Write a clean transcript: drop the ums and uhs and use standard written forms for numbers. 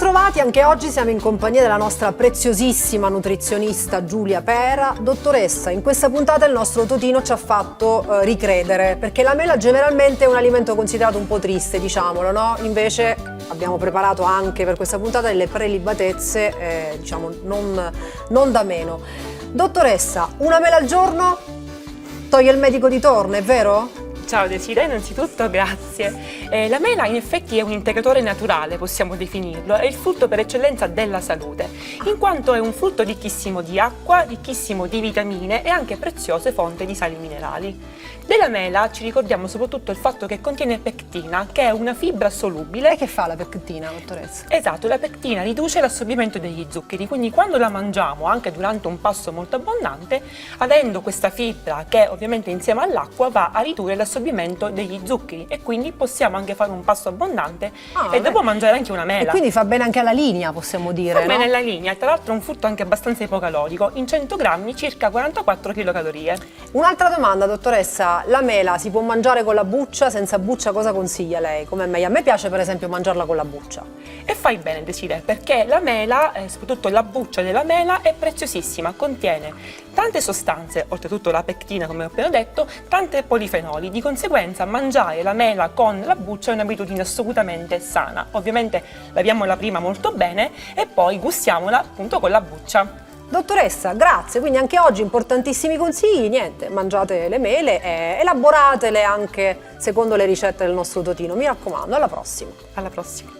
Bentrovati, anche oggi siamo in compagnia della nostra preziosissima nutrizionista Giulia Pera. Dottoressa, in questa puntata il nostro Totino ci ha fatto ricredere, perché la mela generalmente è un alimento considerato un po' triste, diciamolo, no? Invece abbiamo preparato anche per questa puntata delle prelibatezze, diciamo, non da meno. Dottoressa, una mela al giorno toglie il medico di torno, è vero? Ciao Desiree, innanzitutto grazie. La mela in effetti è un integratore naturale, possiamo definirlo, è il frutto per eccellenza della salute, in quanto è un frutto ricchissimo di acqua, ricchissimo di vitamine e anche preziose fonti di sali minerali. Della mela ci ricordiamo soprattutto il fatto che contiene pectina, che è una fibra solubile. E che fa la pectina, dottoressa? Esatto, la pectina riduce l'assorbimento degli zuccheri, quindi quando la mangiamo anche durante un pasto molto abbondante, avendo questa fibra che ovviamente insieme all'acqua va a ridurre l'assorbimento degli zuccheri e quindi possiamo anche fare un pasto abbondante e dopo mangiare anche una mela. E quindi fa bene anche alla linea, possiamo dire, Fa bene alla linea, tra l'altro è un frutto anche abbastanza ipocalorico, in 100 grammi circa 44 kcal. Un'altra domanda, dottoressa, la mela si può mangiare con la buccia, senza buccia, cosa consiglia lei? Com'è meglio? A me piace per esempio mangiarla con la buccia. E fai bene Desiree, perché la mela, soprattutto la buccia della mela, è preziosissima, contiene tante sostanze, oltretutto la pectina come ho appena detto, tante polifenoli, di conseguenza mangiare la mela con la buccia è un'abitudine assolutamente sana. Ovviamente laviamola prima molto bene e poi gustiamola appunto con la buccia. Dottoressa, grazie, quindi anche oggi importantissimi consigli, niente, mangiate le mele e elaboratele anche secondo le ricette del nostro Totino, mi raccomando, alla prossima. Alla prossima.